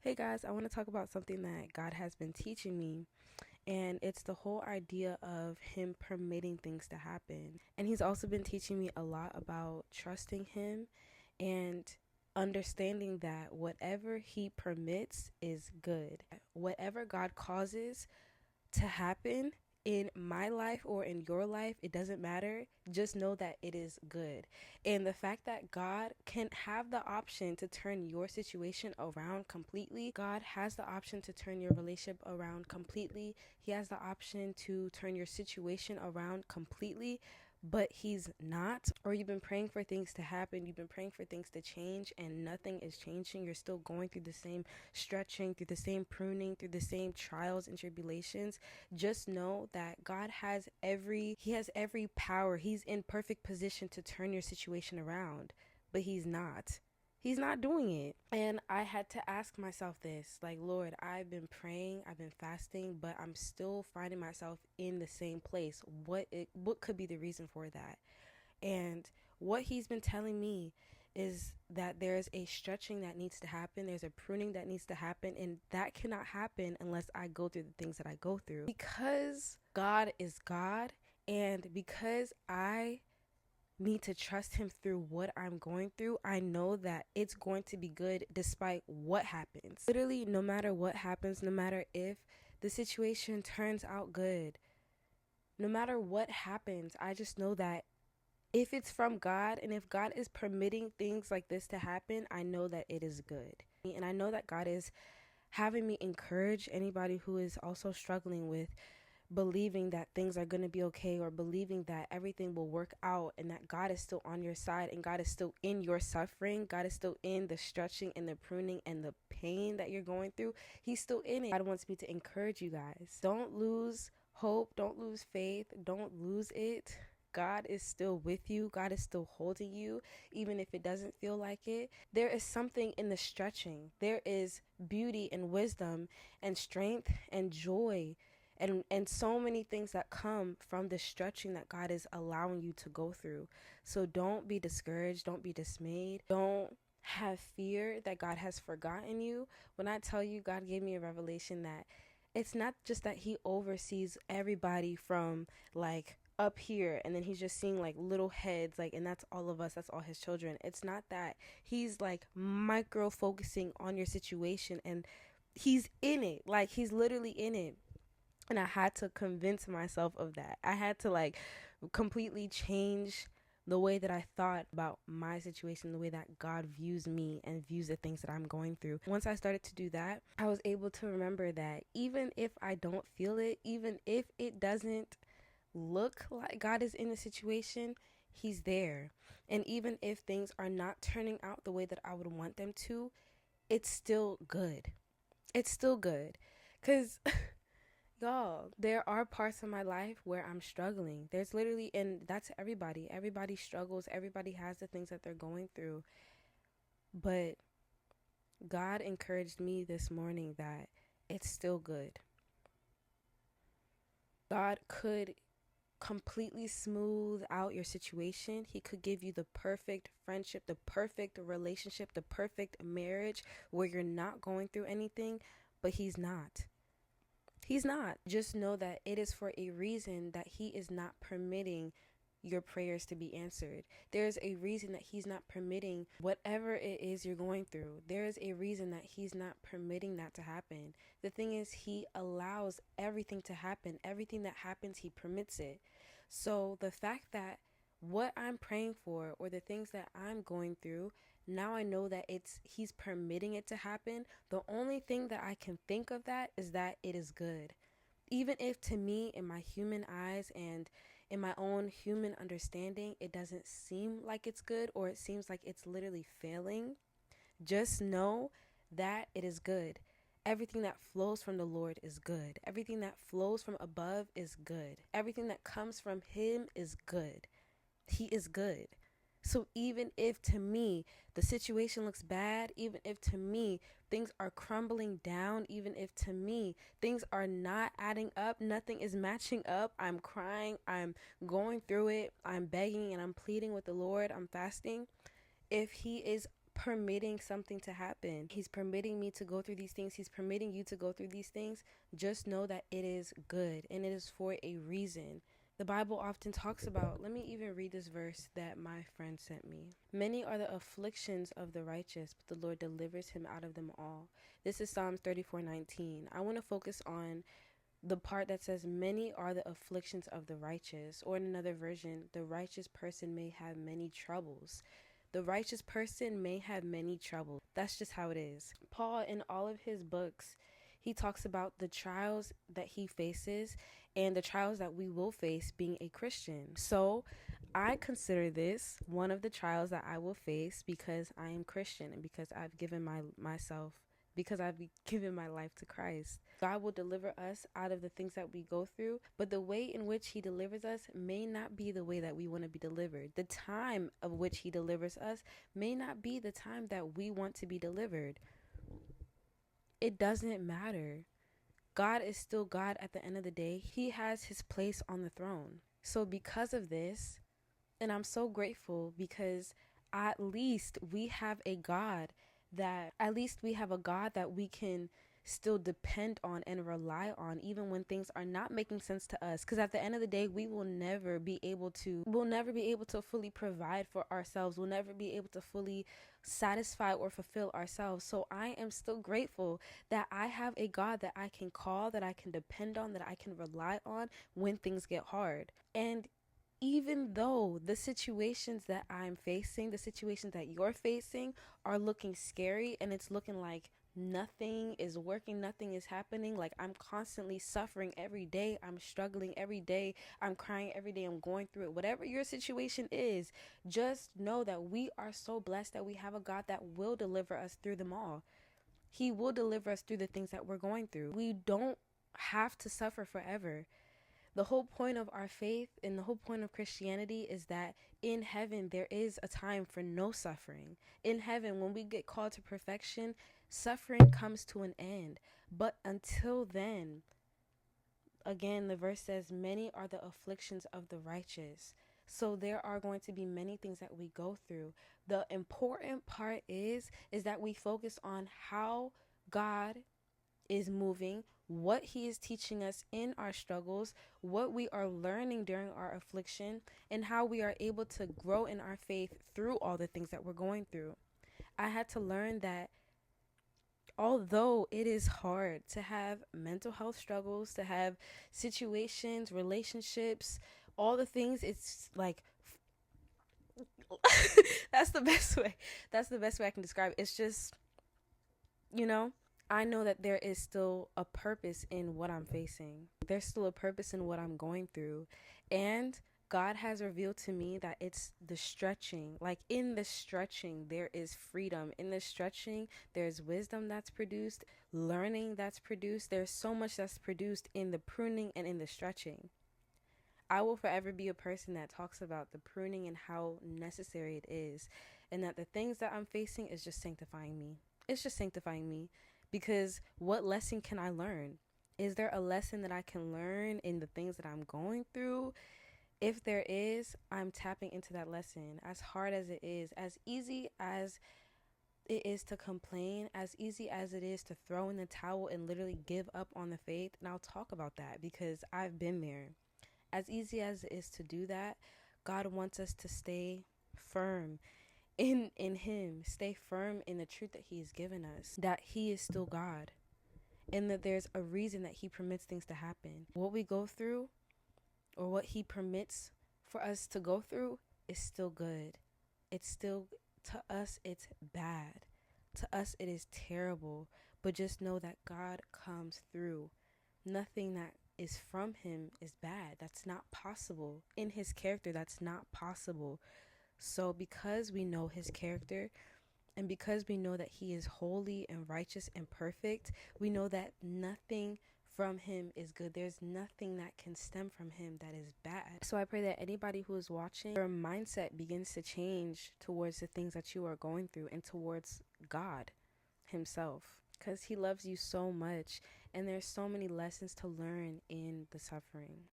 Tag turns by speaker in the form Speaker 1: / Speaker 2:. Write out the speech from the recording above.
Speaker 1: Hey guys, I want to talk about something that God has been teaching me, and it's the whole idea of Him permitting things to happen. And He's also been teaching me a lot about trusting Him and understanding that whatever He permits is good. Whatever God causes to happen in my life or in your life, it doesn't matter. Just know that it is good. And the fact that God can have the option to turn your situation around completely, God has the option to turn your relationship around completely. He has the option to turn your situation around completely, but He's not. Or you've been praying for things to happen, you've been praying for things to change, and nothing is changing. You're still going through the same stretching, through the same pruning, through the same trials and tribulations. Just know that God has every power. He's in perfect position to turn your situation around, but He's not. He's not doing it. And I had to ask myself this, like, Lord, I've been praying, I've been fasting, but I'm still finding myself in the same place. What could be the reason for that? And what He's been telling me is that there's a stretching that needs to happen, there's a pruning that needs to happen, and that cannot happen unless I go through the things that I go through. Because God is God, and because I need to trust Him through what I'm going through, I know that it's going to be good despite what happens. Literally, no matter what happens, no matter if the situation turns out good, no matter what happens, I just know that if it's from God and if God is permitting things like this to happen, I know that it is good. And I know that God is having me encourage anybody who is also struggling with believing that things are going to be okay, or believing that everything will work out, and that God is still on your side, and God is still in your suffering. God is still in the stretching and the pruning and the pain that you're going through. He's still in it. God wants me to encourage you guys. Don't lose hope. Don't lose faith. Don't lose it. God is still with you. God is still holding you, even if it doesn't feel like it. There is something in the stretching. There is beauty and wisdom and strength and joy and so many things that come from the stretching that God is allowing you to go through. So don't be discouraged. Don't be dismayed. Don't have fear that God has forgotten you. When I tell you, God gave me a revelation that it's not just that He oversees everybody from like up here, and then He's just seeing like little heads, like, and that's all of us, that's all His children. It's not that. He's like micro focusing on your situation, and He's in it. Like, He's literally in it. And I had to convince myself of that. I had to like completely change the way that I thought about my situation, the way that God views me and views the things that I'm going through. Once I started to do that, I was able to remember that even if I don't feel it, even if it doesn't look like God is in the situation, He's there. And even if things are not turning out the way that I would want them to, it's still good. It's still good. Because y'all, there are parts of my life where I'm struggling. There's literally, and that's everybody. Everybody struggles. Everybody has the things that they're going through. But God encouraged me this morning that it's still good. God could completely smooth out your situation. He could give you the perfect friendship, the perfect relationship, the perfect marriage where you're not going through anything, but He's not. He's not. Just know that it is for a reason that He is not permitting your prayers to be answered. There's a reason that He's not permitting whatever it is you're going through. There is a reason that He's not permitting that to happen. The thing is, He allows everything to happen. Everything that happens, He permits it. So the fact that what I'm praying for, or the things that I'm going through, now I know that He's permitting it to happen. The only thing that I can think of that is that it is good. Even if to me, in my human eyes and in my own human understanding, it doesn't seem like it's good, or it seems like it's literally failing, just know that it is good. Everything that flows from the Lord is good. Everything that flows from above is good. Everything that comes from Him is good. He is good. So even if to me the situation looks bad, even if to me things are crumbling down, even if to me things are not adding up, nothing is matching up, I'm crying, I'm going through it, I'm begging and I'm pleading with the Lord, I'm fasting, if He is permitting something to happen. He's permitting me to go through these things. He's permitting you to go through these things. Just know that it is good and it is for a reason. The Bible often talks about, let me even read this verse that my friend sent me. Many are the afflictions of the righteous, but the Lord delivers him out of them all. This is Psalms 34:19. I want to focus on the part that says, many are the afflictions of the righteous, or in another version, the righteous person may have many troubles. The righteous person may have many troubles. That's just how it is. Paul, in all of his books, he talks about the trials that he faces and the trials that we will face being a Christian. So I consider this one of the trials that I will face because I am Christian and because I've given I've given my life to Christ. God will deliver us out of the things that we go through, but the way in which he delivers us may not be the way that we want to be delivered. The time of which he delivers us may not be the time that we want to be delivered. It doesn't matter. God is still God at the end of the day. He has his place on the throne. So because of this, and I'm so grateful because at least we have a God that we can still depend on and rely on, even when things are not making sense to us. Because at the end of the day, we'll never be able to fully provide for ourselves. We'll never be able to fully satisfy or fulfill ourselves. So I am still grateful that I have a God that I can call, that I can depend on, that I can rely on when things get hard. And even though the situations that I'm facing, the situations that you're facing are looking scary and it's looking like nothing is working, nothing is happening, like I'm constantly suffering every day, I'm struggling every day, I'm crying every day, I'm going through it, whatever your situation is, just know that we are so blessed that we have a God that will deliver us through them all. He will deliver us through the things that we're going through. We don't have to suffer forever. The whole point of our faith and the whole point of Christianity is that in heaven there is a time for no suffering. In heaven, when we get called to perfection, suffering comes to an end. But until then, again, the verse says, many are the afflictions of the righteous. So there are going to be many things that we go through. The important part is that we focus on how God is moving, what he is teaching us in our struggles, what we are learning during our affliction, and how we are able to grow in our faith through all the things that we're going through. I had to learn that although it is hard to have mental health struggles, to have situations, relationships, all the things, it's like that's the best way I can describe it. It's just, I know that there is still a purpose in what I'm facing. There's still a purpose in what I'm going through. And God has revealed to me that it's the stretching. Like in the stretching, there is freedom. In the stretching, there's wisdom that's produced, learning that's produced. There's so much that's produced in the pruning and in the stretching. I will forever be a person that talks about the pruning and how necessary it is. And that the things that I'm facing is just sanctifying me. It's just sanctifying me. Because what lesson can I learn? Is there a lesson that I can learn in the things that I'm going through? If there is, I'm tapping into that lesson. As hard as it is, as easy as it is to complain, as easy as it is to throw in the towel and literally give up on the faith. And I'll talk about that because I've been there. As easy as it is to do that, God wants us to stay firm in him, stay firm in the truth that he has given us, that he is still God, and that there's a reason that he permits things to happen. What we go through, or what he permits for us to go through, is still good. It's still, to us, it's bad. To us, it is terrible. But just know that God comes through. Nothing that is from him is bad. That's not possible. In his character, that's not possible. So because we know his character, and because we know that he is holy and righteous and perfect, we know that nothing from him is good. There's nothing that can stem from him that is bad. So I pray that anybody who is watching, your mindset begins to change towards the things that you are going through and towards God himself, because he loves you so much, and there's so many lessons to learn in the suffering.